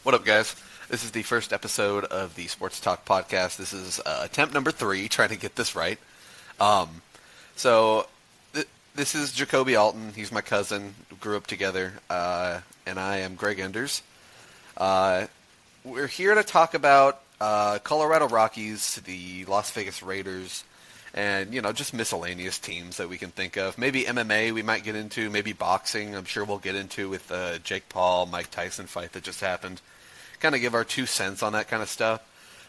What up, guys? This is the first episode of the Sports Talk podcast. This is attempt number 3, trying to get this right. Um, so, this is Jacobi Alton. He's my cousin. We grew up together. And I am Greg Enders. We're here to talk about Colorado Rockies, the Las Vegas Raiders, and, just miscellaneous teams that we can think of. Maybe MMA we might get into, maybe boxing I'm sure we'll get into with the Jake Paul, Mike Tyson fight that just happened. Kind of give our 2 cents on that kind of stuff.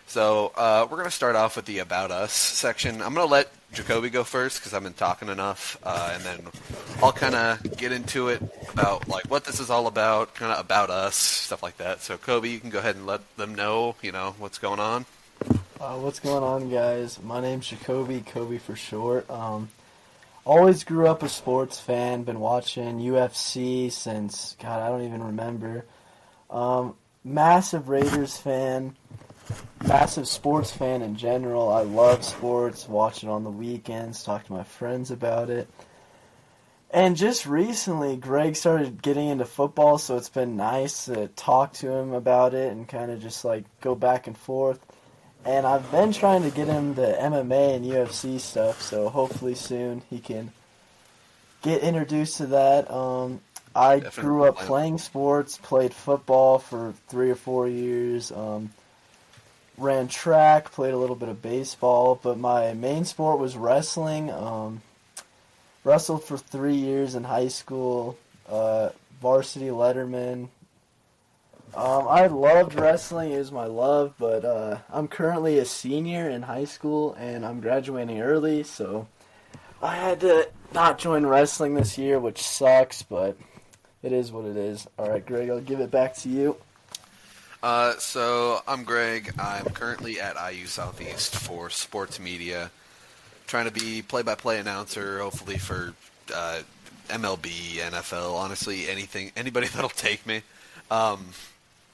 So we're going to start off with the About Us section. I'm going to let Jacobi go first because I've been talking enough, and then I'll kind of get into it about what this is all about, kind of about us, stuff like that. So Kobe, you can go ahead and let them know, what's going on. What's going on, guys? My name's Jacobi, Kobe for short. Always grew up a sports fan, been watching UFC since, God, I don't even remember. Massive Raiders fan, massive sports fan in general. I love sports, watch it on the weekends, talk to my friends about it. And just recently, Graig started getting into football, so it's been nice to talk to him about it and kind of just go back and forth. And I've been trying to get him to MMA and UFC stuff, so hopefully soon he can get introduced to that. I grew up playing sports, played football for 3 or 4 years, ran track, played a little bit of baseball, but my main sport was wrestling. Wrestled for 3 years in high school, varsity letterman. I loved wrestling, it was my love, but I'm currently a senior in high school and I'm graduating early, so I had to not join wrestling this year, which sucks, but it is what it is. Alright, Greg, I'll give it back to you. So I'm Greg. I'm currently at IU Southeast for sports media, trying to be play-by-play announcer, hopefully for MLB, NFL, honestly, anybody that'll take me.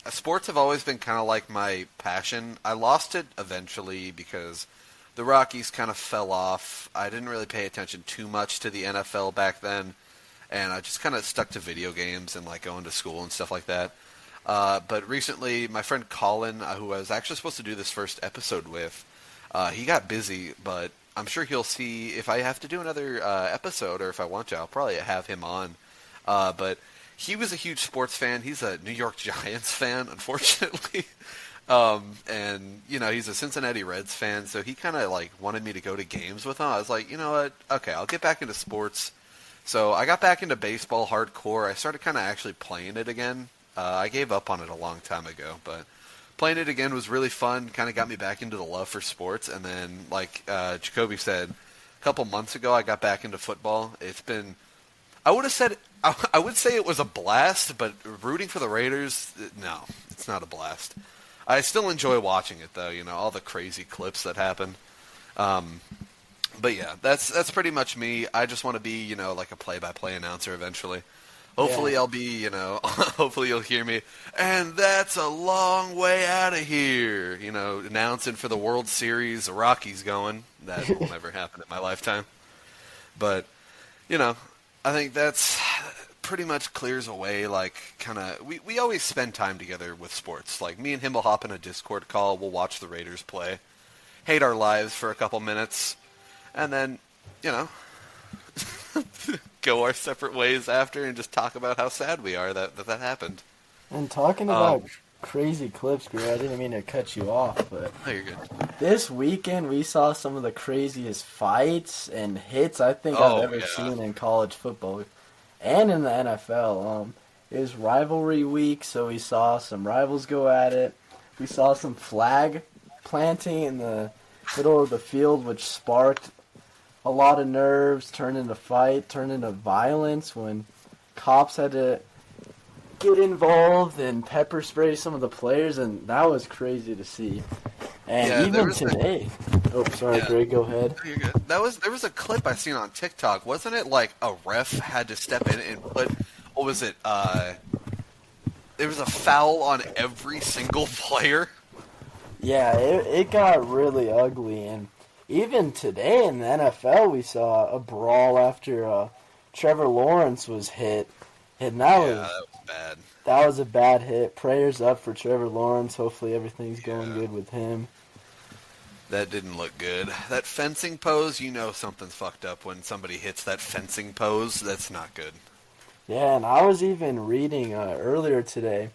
Sports have always been kind of like my passion. I lost it eventually because the Rockies kind of fell off. I didn't really pay attention too much to the NFL back then, and I just kind of stuck to video games and going to school and stuff like that. But recently, my friend Colin, who I was actually supposed to do this first episode with, he got busy, but I'm sure he'll see if I have to do another episode, or if I want to, I'll probably have him on. But he was a huge sports fan. He's a New York Giants fan, unfortunately. And, he's a Cincinnati Reds fan, so he kind of, wanted me to go to games with him. I was like, you know what, okay, I'll get back into sports. So I got back into baseball hardcore. I started kind of actually playing it again. I gave up on it a long time ago, but playing it again was really fun, kind of got me back into the love for sports. And then, Jacobi said, a couple months ago I got back into football. It's been, I would say it was a blast, but rooting for the Raiders, no, it's not a blast. I still enjoy watching it, though, all the crazy clips that happen. But yeah, that's pretty much me. I just want to be, a play-by-play announcer eventually. Hopefully I'll be, hopefully you'll hear me, and that's a long way out of here, announcing for the World Series, the Rockies going. That will never happen in my lifetime. But, I think that's pretty much clears away, we always spend time together with sports. Me and him will hop in a Discord call, we'll watch the Raiders play, hate our lives for a couple minutes, and then, go our separate ways after and just talk about how sad we are that happened. And talking about crazy clips, Greg, I didn't mean to cut you off, but no, you're good. This weekend we saw some of the craziest fights and hits I think I've ever seen in college football and in the NFL. It was rivalry week, so we saw some rivals go at it. We saw some flag planting in the middle of the field, which sparked a lot of nerves, turned into fight, turned into violence when cops had to get involved and pepper spray some of the players, and that was crazy to see. And even today... Greg, go ahead. You're good. There was a clip I seen on TikTok. Wasn't it a ref had to step in and put... What was it? There was a foul on every single player? Yeah, it got really ugly, and even today in the NFL, we saw a brawl after Trevor Lawrence was hit, and that was bad. That was a bad hit. Prayers up for Trevor Lawrence. Hopefully everything's going Yeah, good with him. that didn't look good. That fencing pose, you know something's fucked up when somebody hits that fencing pose. That's not good. Yeah, and I was even reading earlier today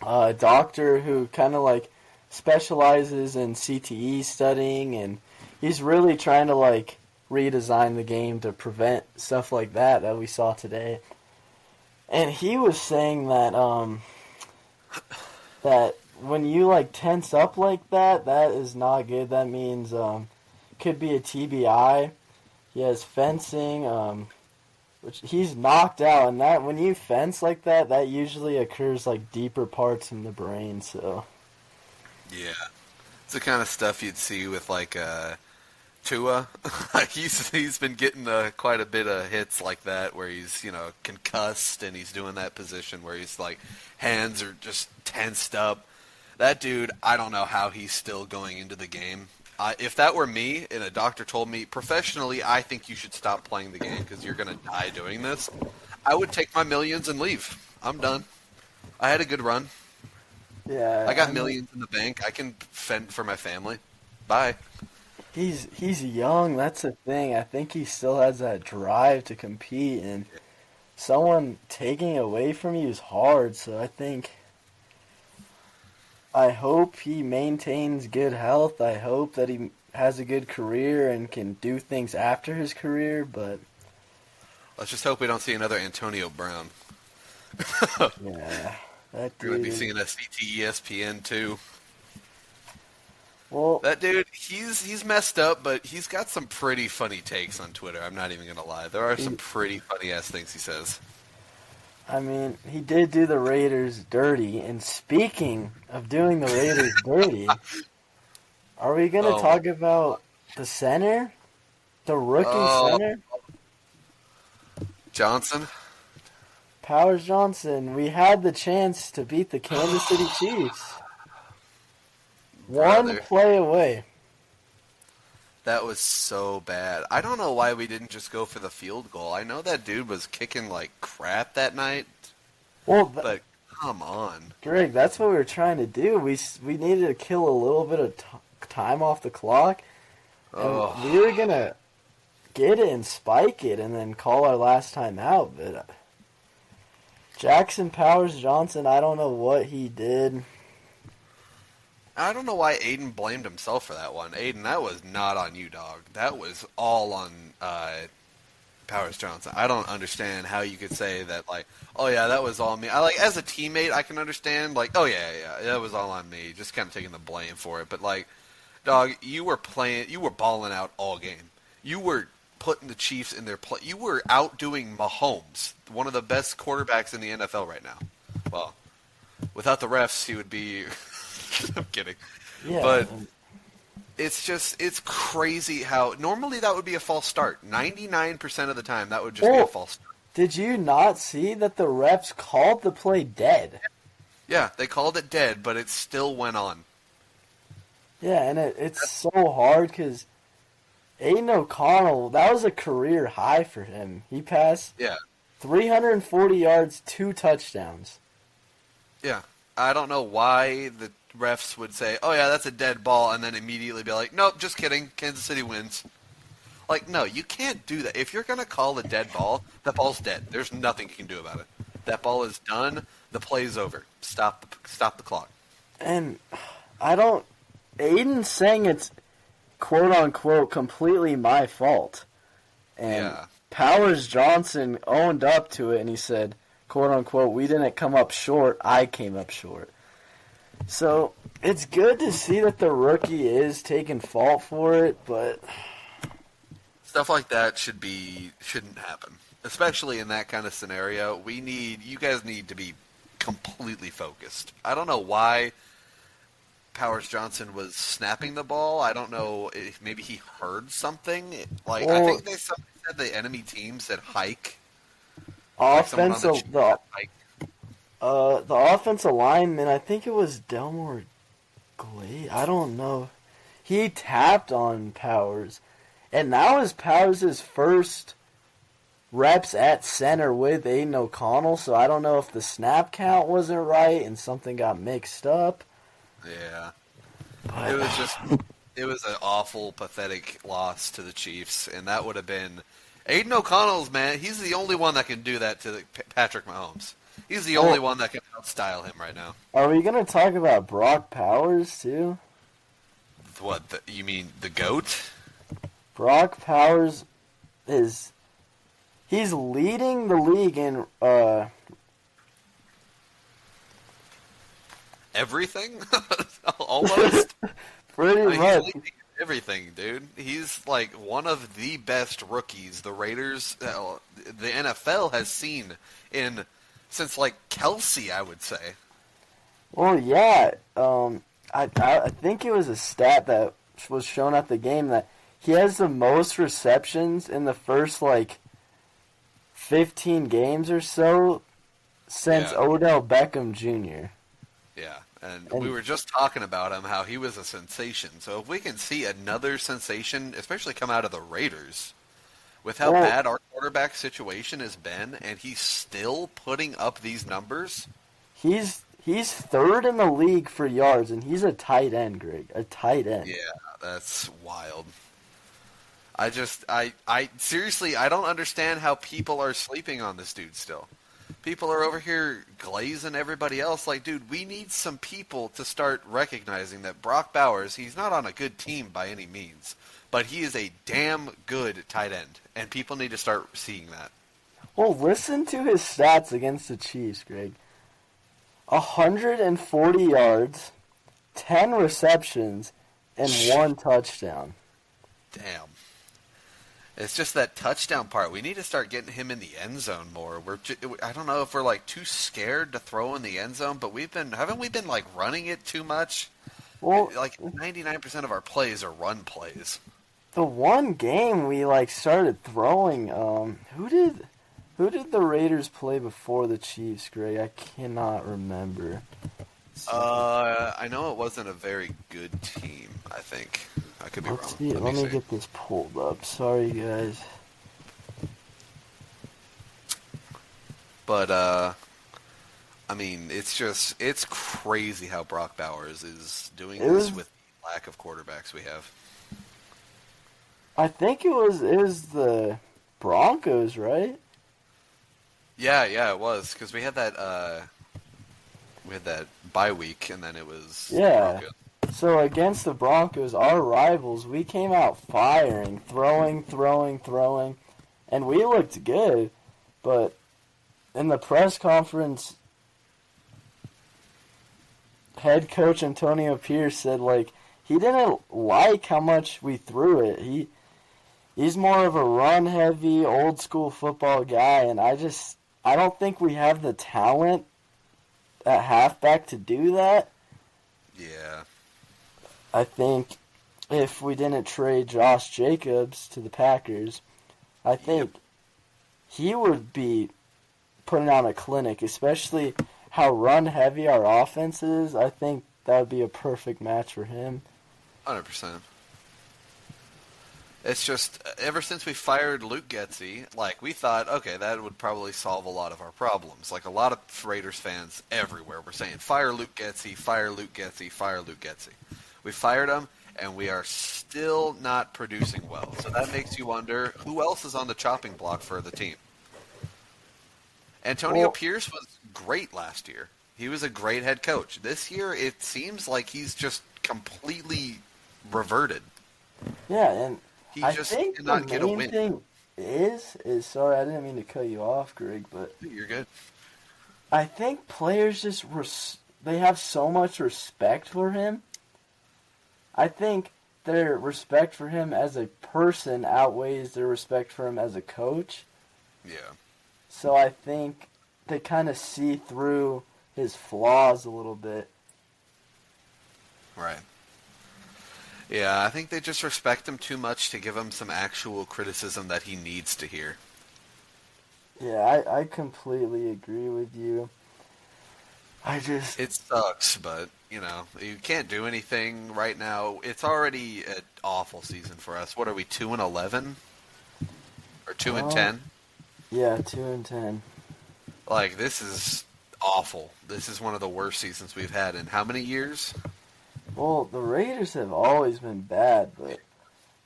a doctor who kind of like specializes in CTE studying, and he's really trying to like redesign the game to prevent stuff like that we saw today. And he was saying that that when you like tense up like that, that is not good. That means could be a TBI. He has fencing, which he's knocked out, and that when you fence like that, that usually occurs like deeper parts in the brain. So Yeah. It's the kind of stuff you'd see with like Tua. Like he's been getting quite a bit of hits like that where he's concussed and he's doing that position where he's like hands are just tensed up. That dude, I don't know how he's still going into the game. If that were me and a doctor told me professionally, I think you should stop playing the game because you're gonna die doing this, I would take my millions and leave. I'm done. I had a good run. yeah, I got I mean, millions in the bank. I can fend for my family. Bye. he's young. That's the thing. I think he still has that drive to compete, and someone taking it away from you is hard. So I hope he maintains good health. I hope that he has a good career and can do things after his career. But Let's just hope we don't see another Antonio Brown. yeah, that We're going to be dude. seeing a CTESPN too. Well, That dude, he's messed up, but he's got some pretty funny takes on Twitter. I'm not even going to lie. There are some he, pretty funny ass things he says. I mean, he did do the Raiders dirty. And speaking of doing the Raiders dirty, are we gonna Oh, talk about the center, the rookie oh, center, Johnson. Powers Johnson? We had the chance to beat the Kansas City Chiefs. One Brother, play away. that was so bad. I don't know why we didn't just go for the field goal. I know that dude was kicking like crap that night, Well, but come on. Greg, that's what we were trying to do. We needed to kill a little bit of time off the clock, and we Oh, were gonna get it and spike it, and then call our last time out. But Jackson Powers Johnson, I don't know what he did. I don't know why Aiden blamed himself for that one. Aiden, that was not on you, dog. That was all on Powers Johnson. I don't understand how you could say that, like, oh yeah, that was all me. I like as a teammate, I can understand, like, oh yeah, that was all on me. Just kind of taking the blame for it. But like, dog, you were balling out all game. You were putting the Chiefs in their play. You were outdoing Mahomes, one of the best quarterbacks in the NFL right now. Well, without the refs, he would be. I'm kidding, Yeah. but it's crazy how normally that would be a false start. 99% of the time, that would just be a Well, false start. did you not see that the refs called the play dead? Yeah, they called it dead, but it still went on. Yeah, and it's so hard because Aiden O'Connell, that was a career high for him. He passed Yeah, 340 yards, 2 touchdowns. yeah. I don't know why the refs would say, "Oh yeah, that's a dead ball," and then immediately be like, "Nope, just kidding. Kansas City wins." Like, no, you can't do that. If you're gonna call a dead ball, that ball's dead. There's nothing you can do about it. That ball is done. The play's over. Stop the clock. And I don't. Aiden's saying it's quote unquote completely my fault. And Yeah. Powers Johnson owned up to it and he said, quote unquote, we didn't come up short, I came up short. So it's good to see that the rookie is taking fault for it, but Stuff like that shouldn't happen, especially in that kind of scenario. You guys need to be completely focused. I don't know why Powers Johnson was snapping the ball. I don't know if maybe he heard something. Like I well, think they said the enemy team said hike. Like someone on the offensive Chiefs the said hike. the offensive lineman, I think it was Delmore Glade. I don't know. He tapped on Powers, and that was Powers' first reps at center with Aiden O'Connell, so I don't know if the snap count wasn't right and something got mixed up. Yeah. But It was just, it was an awful, pathetic loss to the Chiefs, and that would have been Aiden O'Connell's man. He's the only one that can do that to Patrick Mahomes. He's the only one that can outstyle him right now. are we going to talk about Brock Powers, too? What, you mean the GOAT? Brock Powers is... He's leading the league in... Everything? Almost? pretty He's much. leading everything, dude. He's like one of the best rookies the Raiders, the NFL has seen since like Kelsey, I would say. Well, yeah. I think it was a stat that was shown at the game that he has the most receptions in the first, 15 games or so since Odell Beckham Jr. Yeah, and we were just talking about him, how he was a sensation. So if we can see another sensation, especially come out of the Raiders, with how bad our quarterback situation has been, and he's still putting up these numbers. He's third in the league for yards, and he's a tight end, Greg. A tight end. Yeah, that's wild. I seriously, I don't understand how people are sleeping on this dude still. People are over here glazing everybody else. Like, dude, we need some people to start recognizing that Brock Bowers, he's not on a good team by any means, but he is a damn good tight end, and people need to start seeing that. Well, listen to his stats against the Chiefs, Greg. 140 yards, 10 receptions, and 1 touchdown. Damn. It's just that touchdown part. We need to start getting him in the end zone more. I don't know if we're too scared to throw in the end zone, but haven't we been running it too much? Well, 99% of our plays are run plays. The one game we started throwing. Who did the Raiders play before the Chiefs, Greg? I cannot remember. I know it wasn't a very good team. I think I could be wrong. Let me get this pulled up. Sorry, guys. But I mean, it's crazy how Brock Bowers is doing this with the lack of quarterbacks we have. I think it was the Broncos, right? Yeah, it was because we had that bye week, and then it was Broncos. So against the Broncos, our rivals, we came out firing, throwing, and we looked good. But in the press conference, head coach Antonio Pierce said he didn't like how much we threw it. He's more of a run-heavy, old-school football guy, and I don't think we have the talent at halfback to do that. Yeah. I think if we didn't trade Josh Jacobs to the Packers, I think he would be putting on a clinic, especially how run-heavy our offense is. I think that would be a perfect match for him. 100%. It's just, ever since we fired Luke Getsy, we thought, okay, that would probably solve a lot of our problems. A lot of Raiders fans everywhere were saying, fire Luke Getsy, fire Luke Getsy, fire Luke Getsy. We fired him, and we are still not producing well. So that makes you wonder, who else is on the chopping block for the team? Antonio Pierce was great last year. He was a great head coach. This year, it seems like he's just completely reverted. Yeah, and he I just think cannot get a win. The main thing is sorry, I didn't mean to cut you off, Greg, but You're good. I think players just they have so much respect for him. I think their respect for him as a person outweighs their respect for him as a coach. Yeah. So I think they kind of see through his flaws a little bit. Right. Yeah, I think they just respect him too much to give him some actual criticism that he needs to hear. Yeah, I completely agree with you. It sucks, but, you can't do anything right now. It's already an awful season for us. What are we, 2-11? Or 2-10? Yeah, 2-10. Like, this is awful. This is one of the worst seasons we've had in how many years? Well, the Raiders have always been bad, but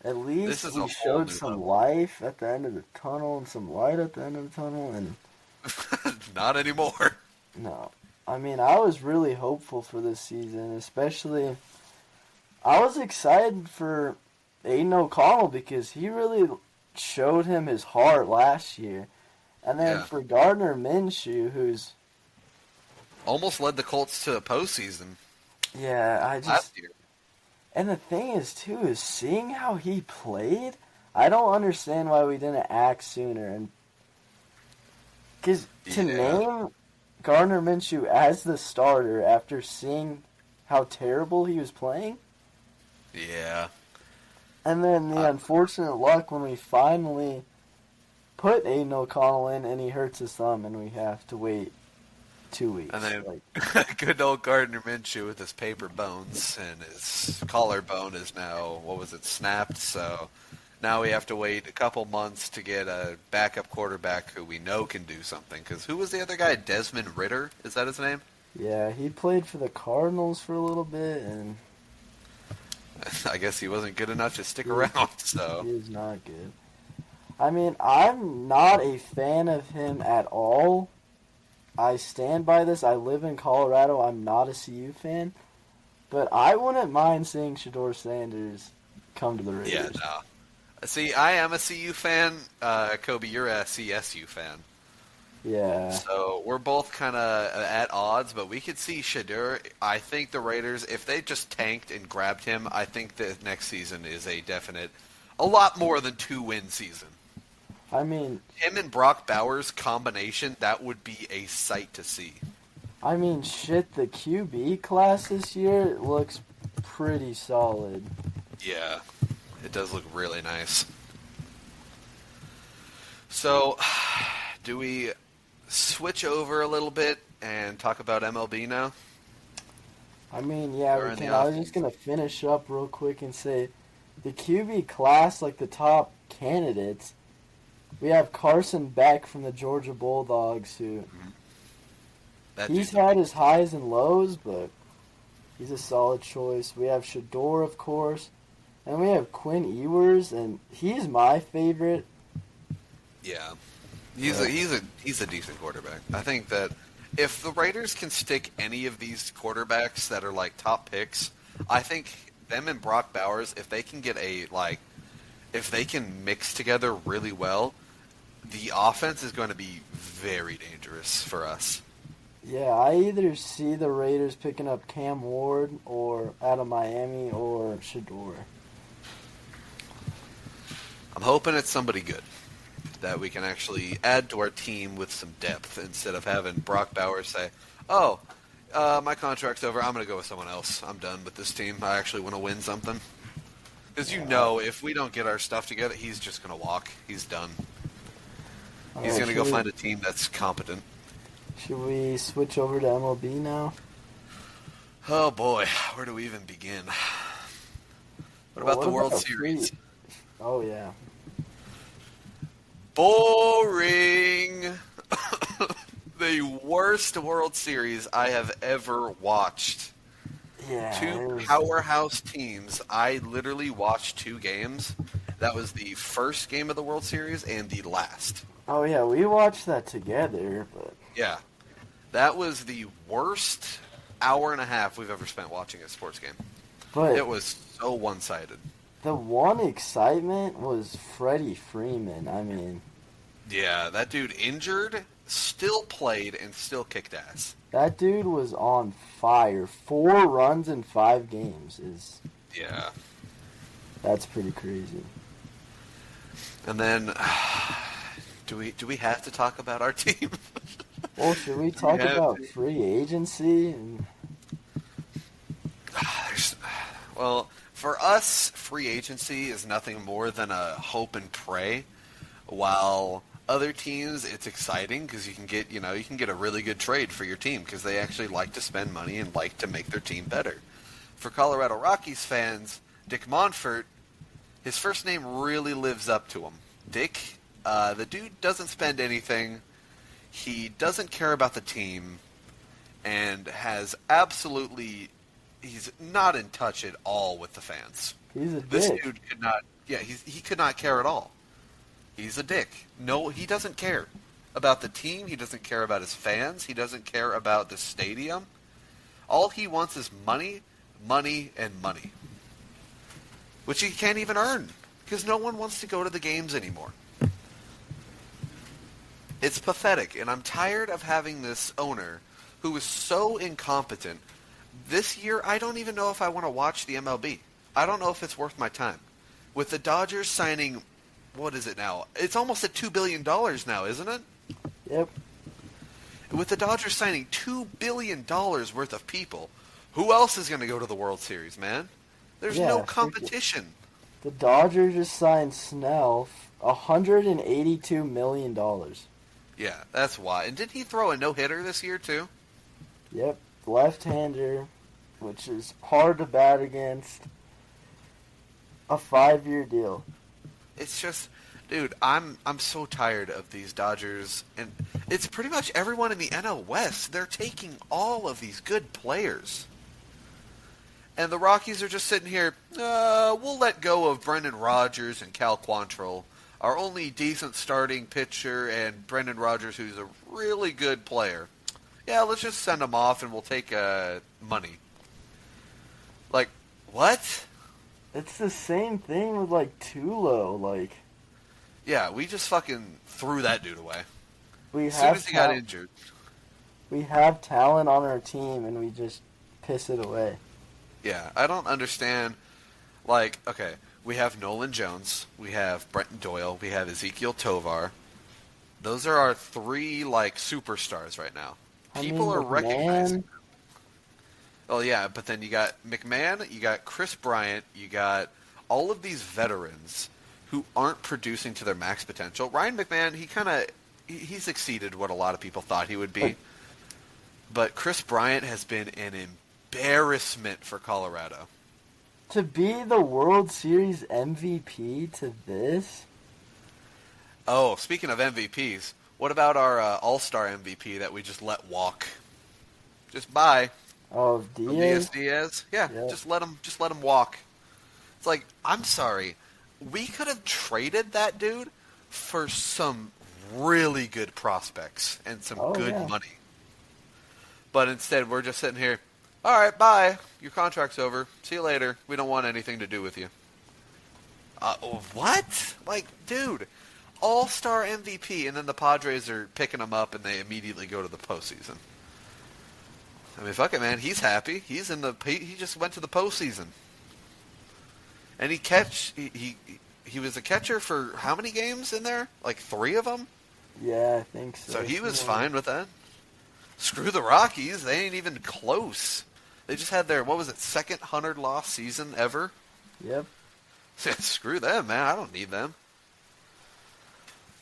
at This least is a we whole showed new some level. life at the end of the tunnel and some light at the end of the tunnel. And Not anymore. no, I mean, I was really hopeful for this season, especially. I was excited for Aiden O'Connell because he really showed him his heart last year. And then Yeah. for Gardner Minshew, who's, Almost led the Colts to a postseason yeah, I just. last year. And the thing is, too, is seeing how he played, I don't understand why we didn't act sooner. And because to Yeah. name Gardner Minshew as the starter after seeing how terrible he was playing, Yeah. and then the I, unfortunate luck when we finally put Aiden O'Connell in and he hurts his thumb and we have to wait 2 weeks. and Like, then good old Gardner Minshew with his paper bones and his collarbone is now, what was it, snapped. So now we have to wait a couple months to get a backup quarterback who we know can do something. Because who was the other guy? Desmond Ritter? Is that his name? yeah, he played for the Cardinals for a little bit and I guess he wasn't good enough to stick he, around. So he is not good. I mean, I'm not a fan of him at all. I stand by this. I live in Colorado. I'm not a CU fan. But I wouldn't mind seeing Shador Sanders come to the yeah, Raiders. no. See, I am a CU fan. Kobe, you're a CSU fan. Yeah. So we're both kind of at odds, but we could see Shadur. I think the Raiders, if they just tanked and grabbed him, I think that next season is a definite, a lot more than 2-win season. I mean, Him and Brock Bowers combination, that would be a sight to see. shit, the QB class this year looks pretty solid. Yeah, it does look really nice. So, do we switch over a little bit and talk about MLB now? I mean, yeah, Or we in the can. I was just going to finish up real quick and say the QB class, like the top candidates, we have Carson Beck from the Georgia Bulldogs, who That he's dude's a had beast. his highs and lows, but he's a solid choice. We have Shador, of course, and we have Quinn Ewers, and he's my favorite. Yeah, he's a decent quarterback. I think that if the Raiders can stick any of these quarterbacks that are like top picks, I think them and Brock Bowers, if they can get if they can mix together really well, the offense is going to be very dangerous for us. Yeah, I either see the Raiders picking up Cam Ward or out of Miami or Shador. I'm hoping it's somebody good that we can actually add to our team with some depth instead of having Brock Bowers say, "Oh, my contract's over. I'm going to go with someone else. I'm done with this team. I actually want to win something." Because if we don't get our stuff together, he's just going to walk. He's done. He's going to go find a team that's competent. Should we switch over to MLB now? Oh boy, where do we even begin? What Well, about the World about Series? Oh, yeah. Boring. The worst World Series I have ever watched. Yeah. Two powerhouse teams. I literally watched 2 games. That was the first game of the World Series and the last. Oh, yeah, we watched that together, but Yeah. That was the worst hour and a half we've ever spent watching a sports game. It was so one-sided. the one excitement was Freddie Freeman. I mean, Yeah, that dude injured, still played, and still kicked ass. that dude was on fire. 4 runs in 5 games Yeah. that's pretty crazy. And then, do we have to talk about our team? Well, should we talk have about to. free agency? And Well, for us, free agency is nothing more than a hope and pray. While other teams, it's exciting because you can get a really good trade for your team because they actually like to spend money and like to make their team better. For Colorado Rockies fans, Dick Monfort, his first name really lives up to him. Dick The dude doesn't spend anything. He doesn't care about the team, and he's not in touch at all with the fans. He's a This dick. dude could not. Yeah, he could not care at all. He's a dick. No, he doesn't care about the team. He doesn't care about his fans. He doesn't care about the stadium. All he wants is money, money, and money, which he can't even earn because no one wants to go to the games anymore. It's pathetic, and I'm tired of having this owner who is so incompetent. This year, I don't even know if I want to watch the MLB. I don't know if it's worth my time. With the Dodgers signing, what is it now? It's almost at $2 billion now, isn't it? Yep. With the Dodgers signing $2 billion worth of people, who else is going to go to the World Series, man? There's Yeah, no competition. The Dodgers just signed Snell, $182 million. Yeah, that's why. And didn't he throw a no-hitter this year, too? Yep, left-hander, which is hard to bat against. A 5-year deal. It's just, dude, I'm so tired of these Dodgers, and it's pretty much everyone in the NL West. They're taking all of these good players. And the Rockies are just sitting here, we'll let go of Brendan Rodgers and Cal Quantrill, our only decent starting pitcher, and Brendan Rodgers, who's a really good player. Yeah, let's just send him off and we'll take money. Like, what? It's the same thing with, like, Tulo. Like, Yeah, we just fucking threw that dude away. we As soon have as he got injured. we have talent on our team, and we just piss it away. Yeah, I don't understand. Like, okay, we have Nolan Jones, we have Brenton Doyle, we have Ezekiel Tovar. Those are our three, like, superstars right now. People are recognizing them. Oh, yeah, but then you got McMahon, you got Chris Bryant, you got all of these veterans who aren't producing to their max potential. Ryan McMahon, he's exceeded what a lot of people thought he would be. But Chris Bryant has been an embarrassment for Colorado. To be the World Series MVP to this? Oh, speaking of MVPs, what about our All-Star MVP that we just let walk? Just bye. Oh, Diaz? Diaz? Yeah, Yep. just let him walk. It's like, I'm sorry. We could have traded that dude for some really good prospects and some good money. But instead, we're just sitting here, all right, bye. Your contract's over. See you later. We don't want anything to do with you. What? Like, dude, All-Star MVP, and then the Padres are picking him up, and they immediately go to the postseason. I mean, fuck it, man. He's happy. He just went to the postseason, and he was a catcher for how many games in there? Like 3 of them. Yeah, I think so. So he was fine with that. Screw the Rockies. They ain't even close. They just had their, what was it, second 100-loss season ever? Yep. Screw them, man. I don't need them.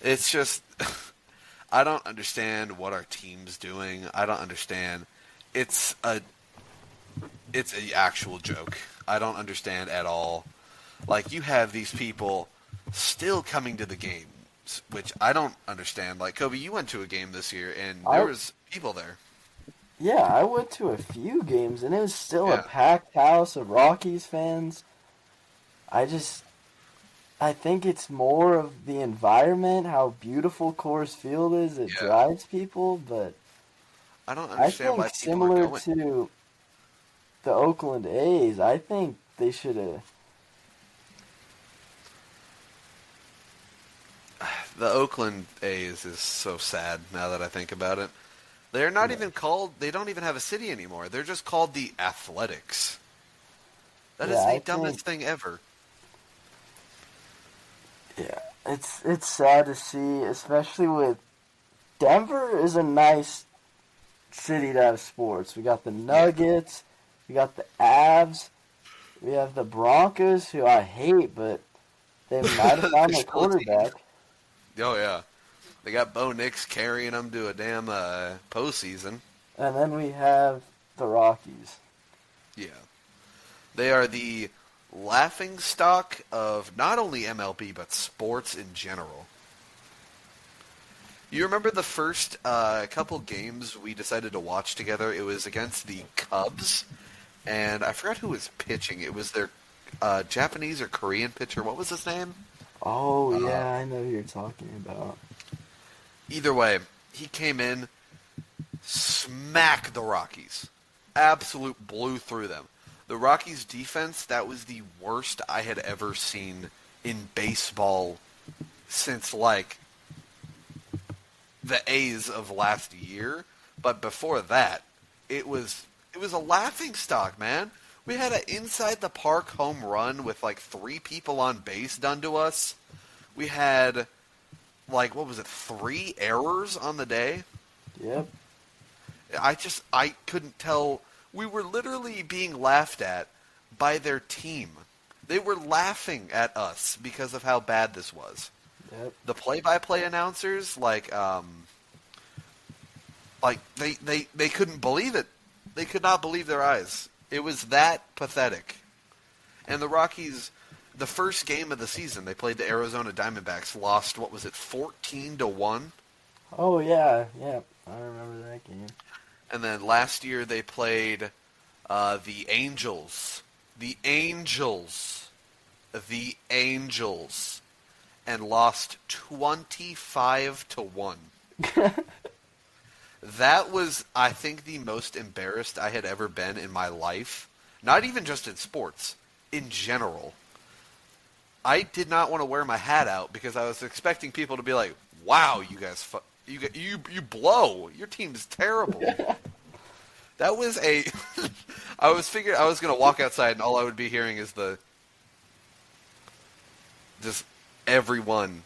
It's just, I don't understand what our team's doing. I don't understand. It's a actual joke. I don't understand at all. Like, you have these people still coming to the games, which I don't understand. Like, Kobe, you went to a game this year, and there was people there. Yeah, I went to a few games, and it was still a packed house of Rockies fans. I think it's more of the environment, how beautiful Coors Field is. It drives people, but I don't understand why people are going. Similar to the Oakland A's, I think they should have. The Oakland A's is so sad now that I think about it. They're not even called, they don't even have a city anymore. They're just called the Athletics. That is the dumbest thing ever. Yeah, it's sad to see, especially with Denver is a nice city to have sports. We got the Nuggets, we got the Avs, we have the Broncos, who I hate, but they might have found their quarterback. Oh, yeah. They got Bo Nix carrying them to a damn postseason. And then we have the Rockies. Yeah. They are the laughingstock of not only MLB, but sports in general. You remember the first couple games we decided to watch together? It was against the Cubs, and I forgot who was pitching. It was their Japanese or Korean pitcher. What was his name? Oh Uh, yeah, I know who you're talking about. Either way, he came in, smacked the Rockies. Absolute blew through them. The Rockies defense, that was the worst I had ever seen in baseball since like the A's of last year. But before that, it was a laughing stock, man. We had an inside the park home run with like 3 people on base done to us. We had like what was it, 3 errors on the day? Yep. I couldn't tell. We were literally being laughed at by their team. They were laughing at us because of how bad this was. Yep. The play-by-play announcers, they couldn't believe it. They could not believe their eyes. It was that pathetic. And the Rockies, the first game of the season, they played the Arizona Diamondbacks, lost, what was it, 14-1? Oh yeah, yeah. I remember that game. And then last year they played the Angels. The Angels. The Angels. And lost 25-1. That was, I think, the most embarrassed I had ever been in my life. Not even just in sports. In general. I did not want to wear my hat out because I was expecting people to be like, wow, you guys, you blow. Your team's terrible. That was a... I was going to walk outside and all I would be hearing is just everyone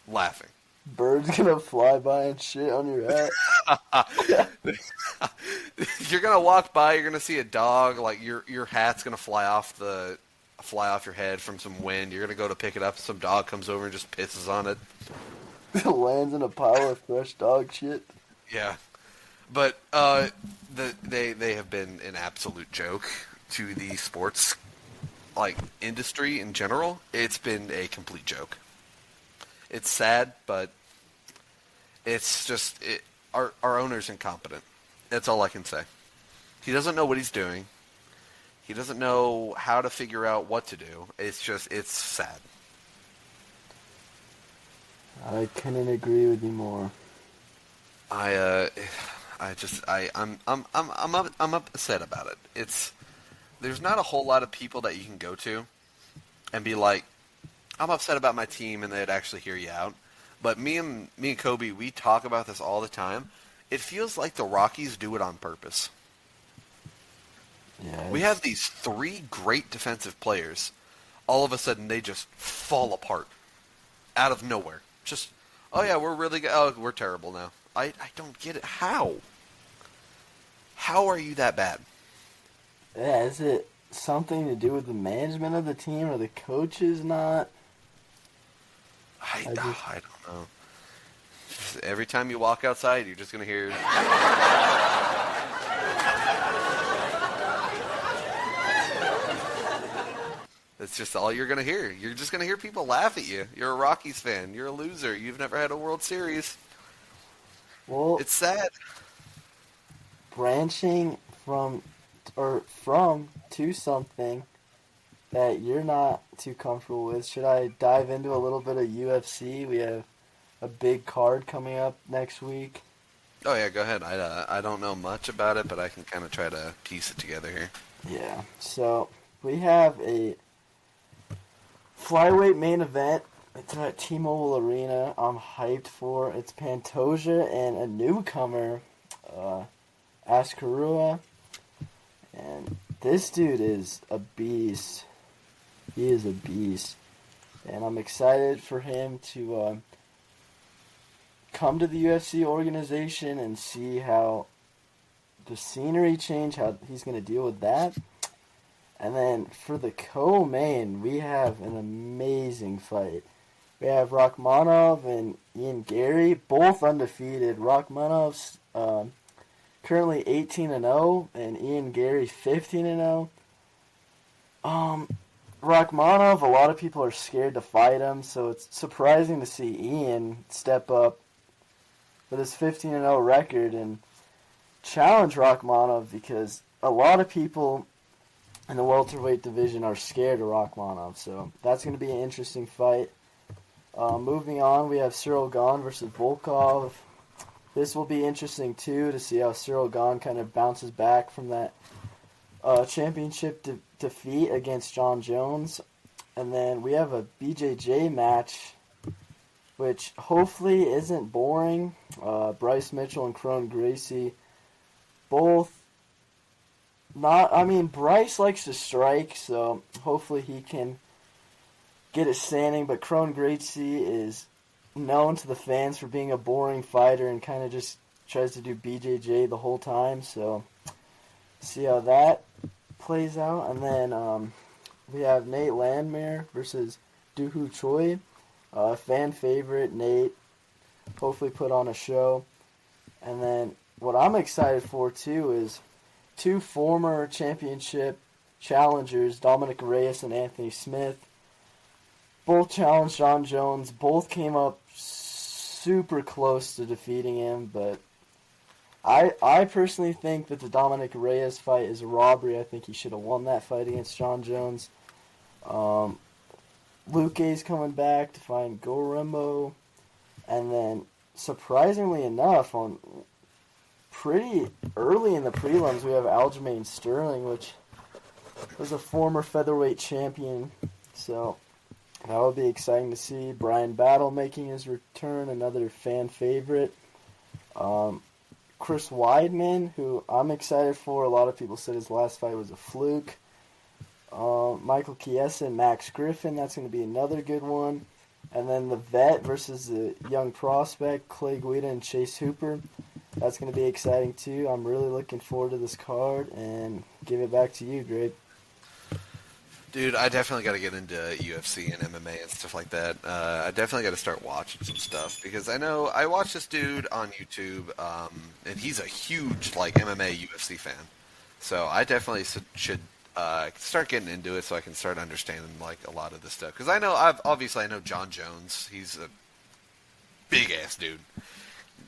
laughing. Bird's gonna fly by and shit on your hat. You're gonna walk by. You're gonna see a dog. Like your hat's gonna fly off your head from some wind. You're gonna go to pick it up. Some dog comes over and just pisses on it. Lands in a pile of fresh dog shit. Yeah, but they have been an absolute joke to the sports industry in general. It's been a complete joke. It's sad, but it's just our owner's incompetent. That's all I can say. He doesn't know what he's doing. He doesn't know how to figure out what to do. It's sad. I couldn't agree with you more. I'm upset about it. There's not a whole lot of people that you can go to and be like, I'm upset about my team, and they'd actually hear you out. But me and Kobe, we talk about this all the time. It feels like the Rockies do it on purpose. Yeah, we have these 3 great defensive players. All of a sudden, they just fall apart out of nowhere. Just, oh yeah, we're really good. Oh, we're terrible now. I don't get it. How? How are you that bad? Yeah, is it something to do with the management of the team or the coaches not? I don't know. Just every time you walk outside, you're just going to hear... That's just all you're going to hear. You're just going to hear people laugh at you. You're a Rockies fan. You're a loser. You've never had a World Series. Well, it's sad. Branching from to something that you're not too comfortable with, should I dive into a little bit of UFC? We have a big card coming up next week. Oh yeah, go ahead. I don't know much about it, but I can kind of try to piece it together here. Yeah, so we have a flyweight main event. It's at T-Mobile Arena. I'm hyped for. It's Pantoja and a newcomer, Askarua. And this dude is a beast. He is a beast. And I'm excited for him to come to the UFC organization and see how the scenery change, how he's going to deal with that. And then for the co-main, we have an amazing fight. We have Rakhmonov and Ian Gary, both undefeated. Rakhmonov's currently 18-0, and Ian Gary 15-0. Rakhmonov, a lot of people are scared to fight him, so it's surprising to see Ian step up with his 15-0 record and challenge Rachmanov, because a lot of people in the welterweight division are scared of Rachmanov. So that's going to be an interesting fight. Moving on, we have Cyril Gane versus Volkov. This will be interesting, too, to see how Cyril Gane kind of bounces back from that championship defeat against John Jones. And then we have a BJJ match, which hopefully isn't boring. Bryce Mitchell and Kron Gracie, both not... I mean, Bryce likes to strike, so hopefully he can get it standing. But Kron Gracie is known to the fans for being a boring fighter and kind of just tries to do BJJ the whole time. So see how that plays out. And then we have Nate Landwehr versus Dooho Choi. Fan favorite, Nate. Hopefully put on a show. And then what I'm excited for, too, is two former championship challengers, Dominic Reyes and Anthony Smith. Both challenged John Jones. Both came up super close to defeating him, but I personally think that the Dominic Reyes fight is a robbery. I think he should have won that fight against John Jones. Luque's coming back to find Gorimbo. And then, surprisingly enough, on pretty early in the prelims, we have Aljamain Sterling, which was a former featherweight champion. So that will be exciting to see. Brian Battle making his return, another fan favorite. Chris Weidman, who I'm excited for. A lot of people said his last fight was a fluke. Michael Chiesa and Max Griffin, that's going to be another good one. And then the vet versus the young prospect, Clay Guida and Chase Hooper. That's going to be exciting too. I'm really looking forward to this card, and give it back to you, Greg. Dude, I definitely got to get into UFC and MMA and stuff like that. I definitely got to start watching some stuff, because I watch this dude on YouTube, and he's a huge MMA UFC fan. So I definitely should start getting into it so I can start understanding a lot of this stuff. Because I know John Jones. He's a big ass dude.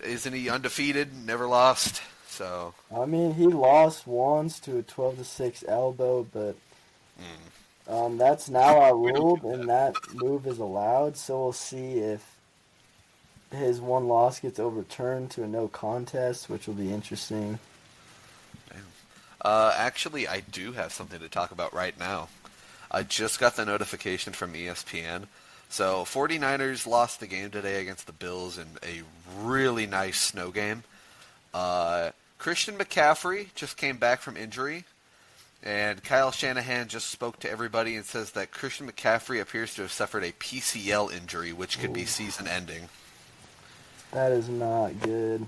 Isn't he undefeated? Never lost. So I mean, he lost once to a 12-6 elbow, but that's now outruled, and that move is allowed. So we'll see if his one loss gets overturned to a no contest, which will be interesting. Actually, I do have something to talk about right now. I just got the notification from ESPN. So 49ers lost the game today against the Bills in a really nice snow game. Christian McCaffrey just came back from injury. And Kyle Shanahan just spoke to everybody and says that Christian McCaffrey appears to have suffered a PCL injury, which could be season-ending. That is not good.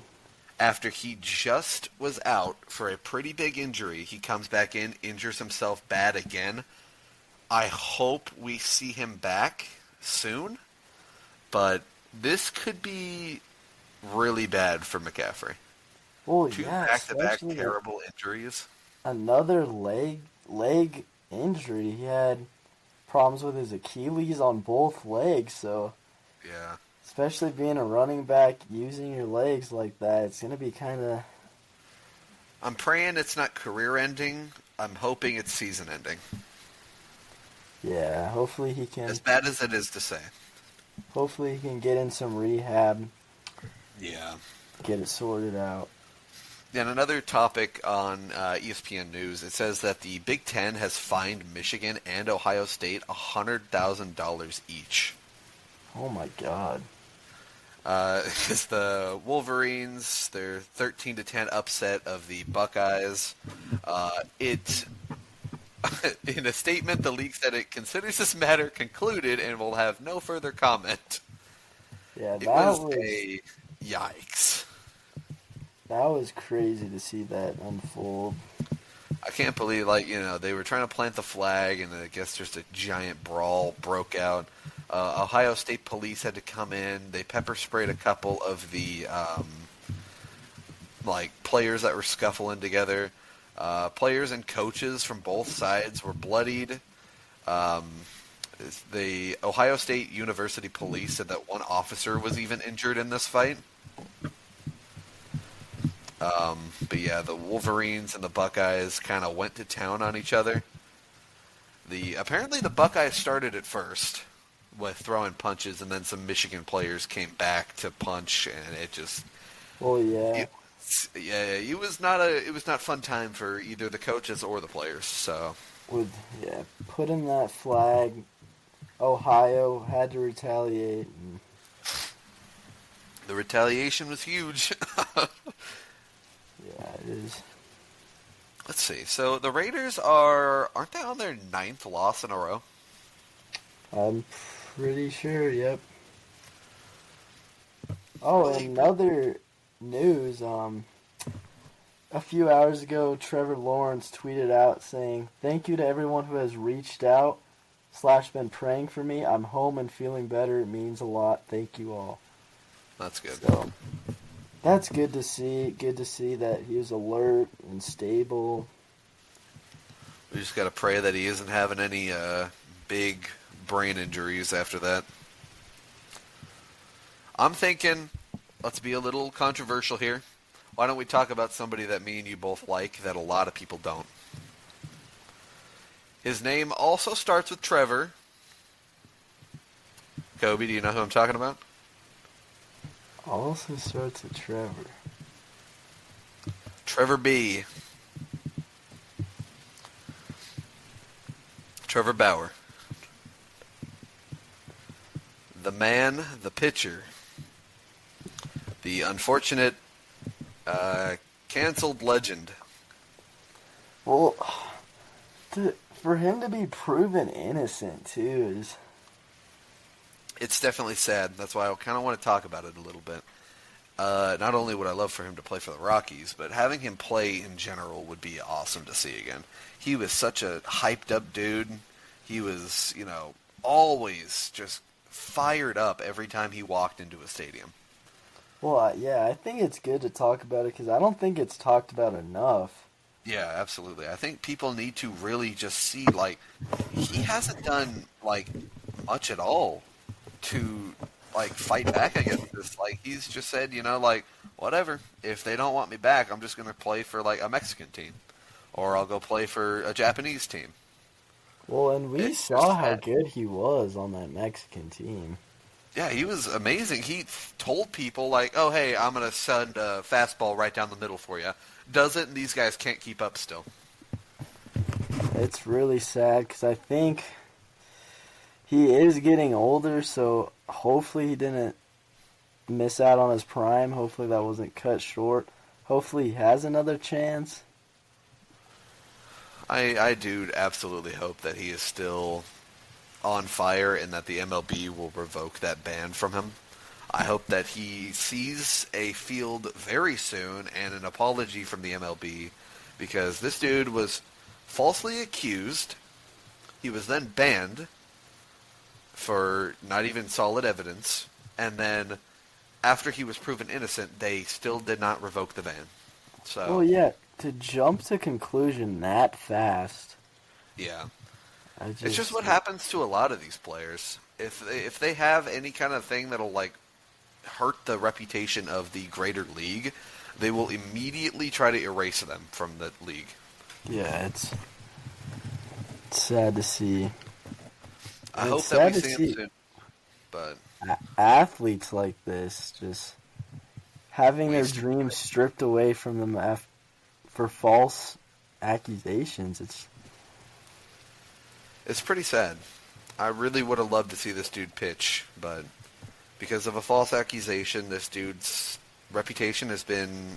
After he just was out for a pretty big injury, he comes back in, injures himself bad again. I hope we see him back soon, but this could be really bad for McCaffrey. Well, Two yeah, back-to-back terrible injuries. Another leg injury. He had problems with his Achilles on both legs, so yeah. Especially being a running back, using your legs like that, it's going to be kind of... I'm praying it's not career-ending. I'm hoping it's season-ending. Yeah, hopefully he can... As bad as it is to say. Hopefully he can get in some rehab. Yeah. Get it sorted out. And another topic on ESPN News, it says that the Big Ten has fined Michigan and Ohio State $100,000 each. Oh my God. It's the Wolverines, their 13-10 upset of the Buckeyes. In a statement, the league said it considers this matter concluded and will have no further comment. Yeah, It was a yikes. That was crazy to see that unfold. I can't believe, they were trying to plant the flag, and I guess just a giant brawl broke out. Ohio State police had to come in. They pepper sprayed a couple of the players that were scuffling together. Players and coaches from both sides were bloodied. The Ohio State University police said that one officer was even injured in this fight. But yeah, the Wolverines and the Buckeyes kind of went to town on each other. Apparently the Buckeyes started it first with throwing punches, and then some Michigan players came back to punch, and it just Well, yeah, it, yeah, it was not fun time for either the coaches or the players. So with putting that flag, Ohio had to retaliate. And, the retaliation was huge. yeah, it is. Let's see. So the Raiders aren't they on their ninth loss in a row? I'm pretty sure. Yep. Oh, Really? and other news. A few hours ago, Trevor Lawrence tweeted out saying, "Thank you to everyone who has reached out / been praying for me. I'm home and feeling better. It means a lot. Thank you all." That's good. So that's good to see. Good to see that he was alert and stable. We just got to pray that he isn't having any big brain injuries after that. I'm thinking, let's be a little controversial here. Why don't we talk about somebody that me and you both like that a lot of people don't? His name also starts with Trevor. Kobe, do you know who I'm talking about? Also starts with Trevor. Trevor B. Trevor Bauer. The man, the pitcher. The unfortunate canceled legend. Well, for him to be proven innocent too is. It's definitely sad. That's why I kind of want to talk about it a little bit. Not only would I love for him to play for the Rockies, but having him play in general would be awesome to see again. He was such a hyped up dude. He was, always just fired up every time he walked into a stadium. Well, yeah, I think it's good to talk about it because I don't think it's talked about enough. Yeah, absolutely. I think people need to really just see, he hasn't done, much at all to, fight back against this. He's just said, whatever. If they don't want me back, I'm just going to play for, a Mexican team. Or I'll go play for a Japanese team. Well, and we saw how good he was on that Mexican team. Yeah, he was amazing. He told people, oh, hey, I'm going to send a fastball right down the middle for you. Does it, and these guys can't keep up still. It's really sad because I think he is getting older, so hopefully he didn't miss out on his prime. Hopefully that wasn't cut short. Hopefully he has another chance. I do absolutely hope that he is still on fire and that the MLB will revoke that ban from him. I hope that he sees a field very soon and an apology from the MLB because this dude was falsely accused. He was then banned for not even solid evidence. And then after he was proven innocent, they still did not revoke the ban. So, well, yeah, to jump to conclusion that fast. Yeah. It's just what happens to a lot of these players. If they have any kind of thing that'll hurt the reputation of the greater league, they will immediately try to erase them from the league. Yeah, it's sad to see. I hope that we see him soon. But athletes like this just having their dreams stripped away from them for false accusations. It's pretty sad. I really would have loved to see this dude pitch, but because of a false accusation, this dude's reputation has been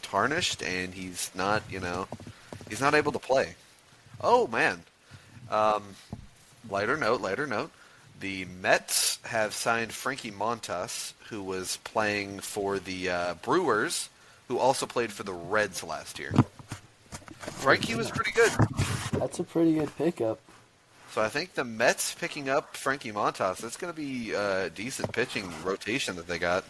tarnished, and he's not, he's not able to play. Oh, man. Lighter note. The Mets have signed Frankie Montas, who was playing for the Brewers, who also played for the Reds last year. Frankie was pretty good. That's a pretty good pickup. So I think the Mets picking up Frankie Montas, that's going to be a decent pitching rotation that they got.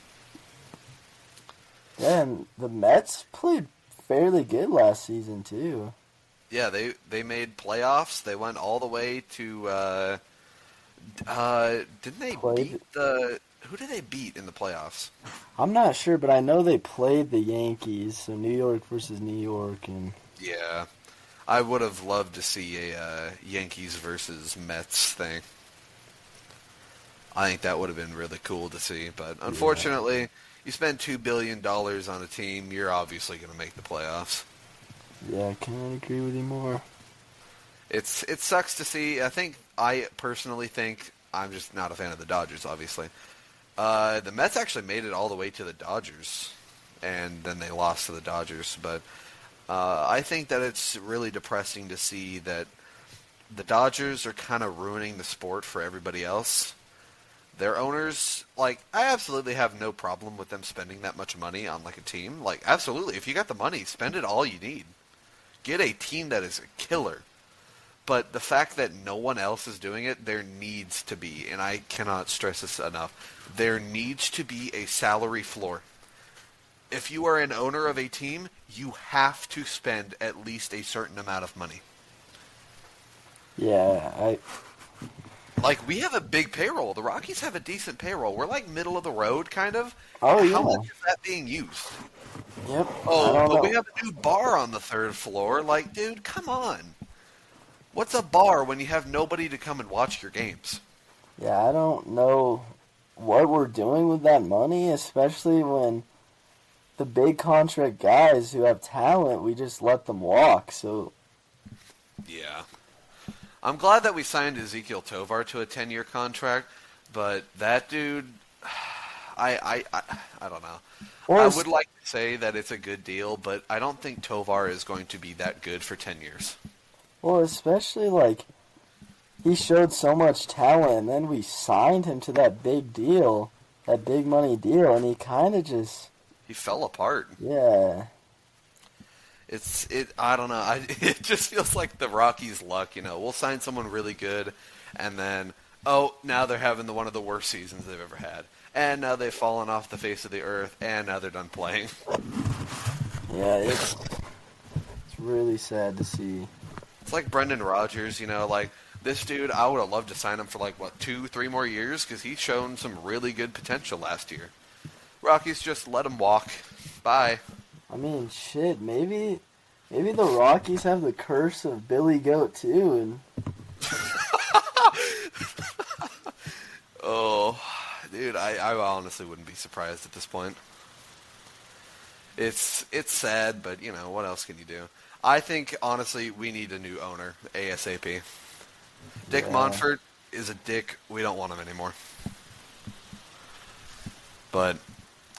Yeah, and the Mets played fairly good last season, too. Yeah, they made playoffs. They went all the way to... didn't they beat the who did they beat in the playoffs? I'm not sure, but I know they played the Yankees, so New York versus New York, and Yeah, I would have loved to see a Yankees versus Mets thing. I think that would have been really cool to see, but unfortunately, you spend $2 billion on a team, you're obviously going to make the playoffs. yeah, I can't agree with you more. It sucks to see. I personally think I'm just not a fan of the Dodgers, obviously. The Mets actually made it all the way to the Dodgers, and then they lost to the Dodgers. But I think that it's really depressing to see that the Dodgers are kind of ruining the sport for everybody else. Their owners, like, I absolutely have no problem with them spending that much money on, like, a team. Like, absolutely, if you got the money, spend it all you need. Get a team that is a killer. But the fact that no one else is doing it, there needs to be, and I cannot stress this enough, there needs to be a salary floor. If you are an owner of a team, you have to spend at least a certain amount of money. Yeah, Like, we have a big payroll. The Rockies have a decent payroll. We're like middle of the road, kind of. Oh, How yeah. much is that being used? Yep. I Oh, don't but know. we have a new bar on the third floor. Like, dude, come on. What's a bar when you have nobody to come and watch your games? Yeah, I don't know what we're doing with that money, especially when the big contract guys who have talent, we just let them walk. So, Yeah. I'm glad that we signed Ezekiel Tovar to a 10-year contract, but that dude, I don't know. or I es- would like to say that it's a good deal, but I don't think Tovar is going to be that good for 10 years. well, especially like he showed so much talent, and then we signed him to that big deal, that big money deal, and he kind of just, He fell apart. yeah, I don't know. It just feels like the Rockies' luck. We'll sign someone really good, and then now they're having one of the worst seasons they've ever had, and now they've fallen off the face of the earth, and now they're done playing. yeah, it's really sad to see. It's like Brendan Rodgers. Like this dude. I would have loved to sign him for 2-3 more years because he's shown some really good potential last year. Rockies just let him walk. Bye. I mean, shit, maybe the Rockies have the curse of Billy Goat too, and Oh, dude, I honestly wouldn't be surprised at this point. It's sad, but what else can you do? I think honestly we need a new owner ASAP. Dick yeah. Monfort is a dick. We don't want him anymore. But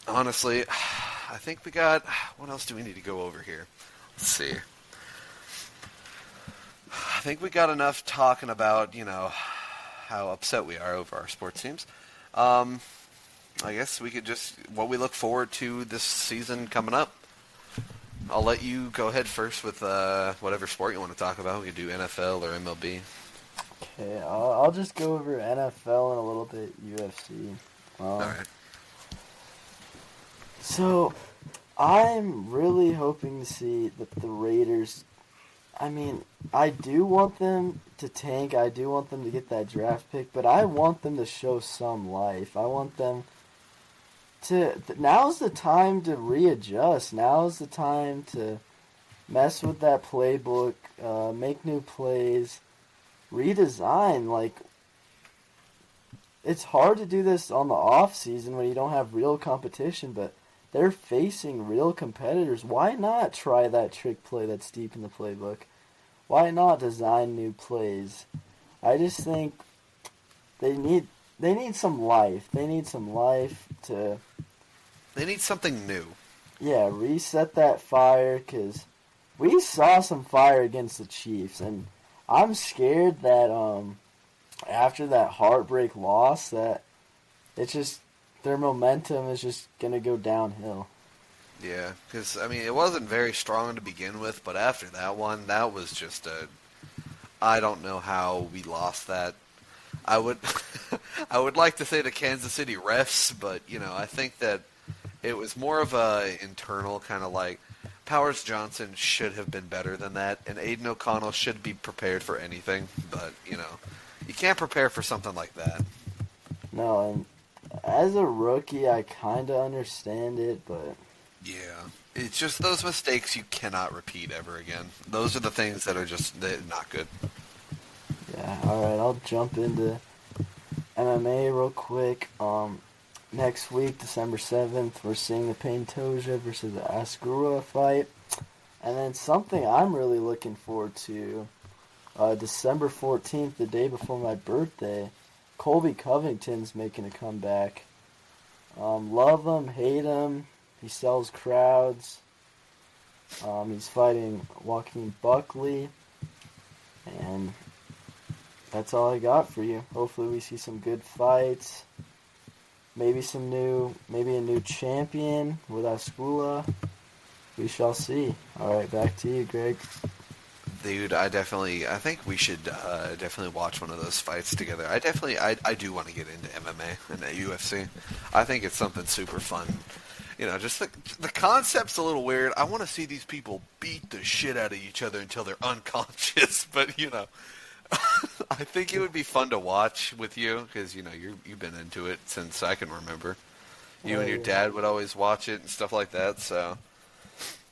honestly, I think we got. What else do we need to go over here? Let's see. I think we got enough talking about how upset we are over our sports teams. I guess we could just what we look forward to this season coming up. I'll let you go ahead first with whatever sport you want to talk about. We could do NFL or MLB. Okay, I'll just go over NFL and a little bit UFC. All right. So, I'm really hoping to see that the Raiders. I mean, I do want them to tank. I do want them to get that draft pick, but I want them to show some life. I want them to. Now's the time to readjust. Now's the time to mess with that playbook, make new plays, redesign. Like, it's hard to do this on the off season when you don't have real competition, but they're facing real competitors. Why not try that trick play that's deep in the playbook? Why not design new plays? I just think they need some life. They need some life to They need something new. reset that fire, because we saw some fire against the Chiefs, and I'm scared that after that heartbreak loss that it's just their momentum is just going to go downhill. Yeah, because it wasn't very strong to begin with, but after that one, that was just I don't know how we lost that. I would, I would like to say the Kansas City refs, but I think that it was more of a internal kind of like Powers Johnson should have been better than that, and Aiden O'Connell should be prepared for anything, but you can't prepare for something like that. No, and As a rookie, I kind of understand it, but Yeah. It's just those mistakes you cannot repeat ever again. Those are the things that are just not good. yeah. All right, I'll jump into MMA real quick. Next week, December 7th, we're seeing the Pantoja versus the Askarua fight. And then something I'm really looking forward to, December 14th, the day before my birthday, Colby Covington's making a comeback. Love him, hate him, he sells crowds. He's fighting Joaquin Buckley, and that's all I got for you. Hopefully we see some good fights. Maybe a new champion with Ascula. We shall see. All right, back to you, Greg. Dude, I think we should definitely watch one of those fights together. I do want to get into MMA and UFC. I think it's something super fun. You know, just the concept's a little weird. I want to see these people beat the shit out of each other until they're unconscious. But I think it would be fun to watch with you because you've been into it since I can remember. You and your dad would always watch it and stuff like that. So.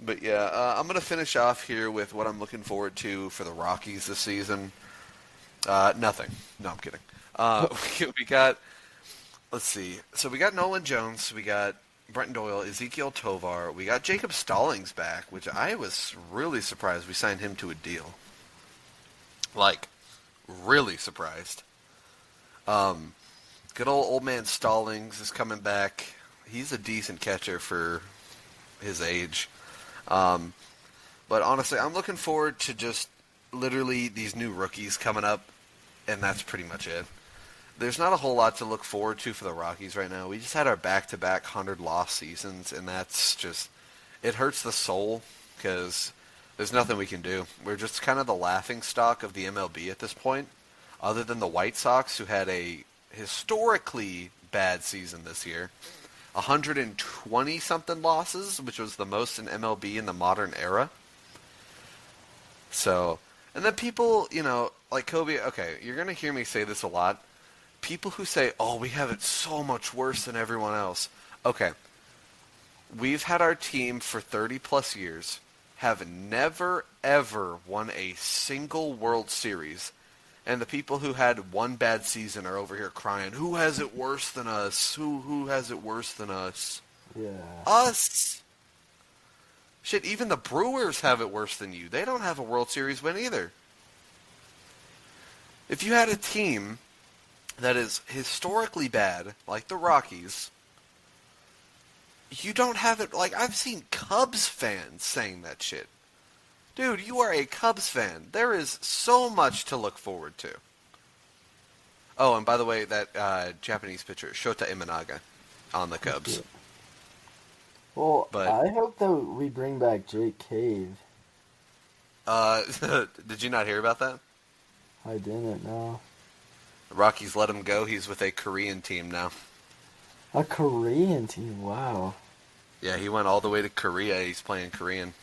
But yeah, I'm going to finish off here with what I'm looking forward to for the Rockies this season. Nothing. No, I'm kidding. We got, let's see. So we got Nolan Jones. We got Brenton Doyle, Ezekiel Tovar. We got Jacob Stallings back, which I was really surprised we signed him to a deal. Like, really surprised. Good old man Stallings is coming back. He's a decent catcher for his age. But honestly, I'm looking forward to just literally these new rookies coming up, and that's pretty much it. There's not a whole lot to look forward to for the Rockies right now. We just had our back-to-back 100-loss seasons, and that's just, it hurts the soul because there's nothing we can do. We're just kind of the laughing stock of the MLB at this point, other than the White Sox, who had a historically bad season this year. 120-something losses, which was the most in MLB in the modern era. So, and then people, like Kobe, okay, you're going to hear me say this a lot. People who say, oh, we have it so much worse than everyone else. Okay, we've had our team for 30-plus years, have never, ever won a single World Series. And the people who had one bad season are over here crying, who has it worse than us? Who has it worse than us? Yeah. Us! Shit, even the Brewers have it worse than you. They don't have a World Series win either. If you had a team that is historically bad, like the Rockies, you don't have it. Like, I've seen Cubs fans saying that shit. Dude, you are a Cubs fan. There is so much to look forward to. Oh, and by the way, that Japanese pitcher, Shota Imanaga, on the Cubs. Well, But, I hope that we bring back Jake Cave. did you not hear about that? I didn't know. The Rockies let him go. He's with a Korean team now. A Korean team, wow. Yeah, he went all the way to Korea. He's playing Korean.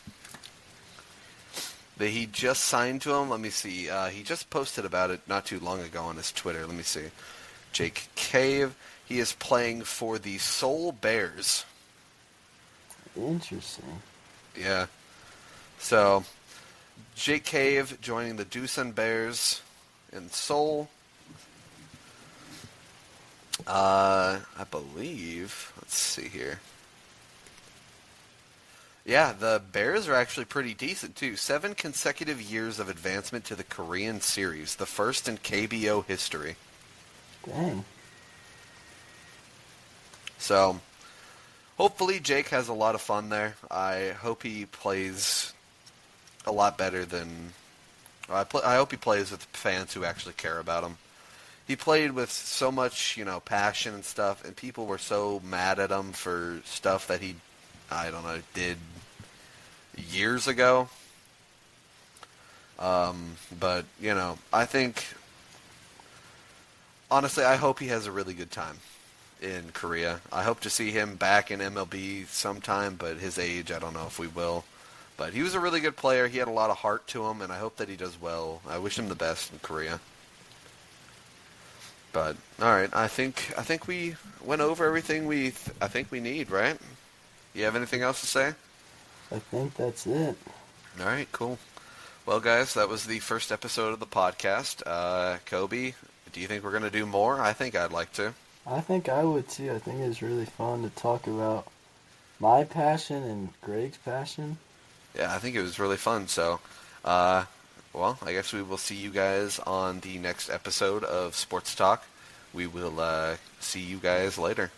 He just signed to him. Let me see. He just posted about it not too long ago on his Twitter. Let me see. Jake Cave. He is playing for the Seoul Bears. Interesting. Yeah. So, Jake Cave joining the Doosan Bears in Seoul. I believe. Let's see here. Yeah, the Bears are actually pretty decent, too. 7 consecutive years of advancement to the Korean Series, the first in KBO history. Dang. So, hopefully Jake has a lot of fun there. I hope he plays a lot better than... I hope he plays with fans who actually care about him. He played with so much, passion and stuff, and people were so mad at him for stuff that he, did years ago. But, I think, honestly, I hope he has a really good time in Korea. I hope to see him back in MLB sometime, but his age, I don't know if we will. But he was a really good player. He had a lot of heart to him, and I hope that he does well. I wish him the best in Korea. But all right, I think we went over everything I think we need, right? You have anything else to say? I think that's it. All right, cool. Well, guys, that was the first episode of the podcast. Kobe, do you think we're gonna do more? I think I'd like to. I think I would too. I think it was really fun to talk about my passion and Greg's passion. Yeah, I think it was really fun. So, well, I guess we will see you guys on the next episode of Sports Talk. We will see you guys later.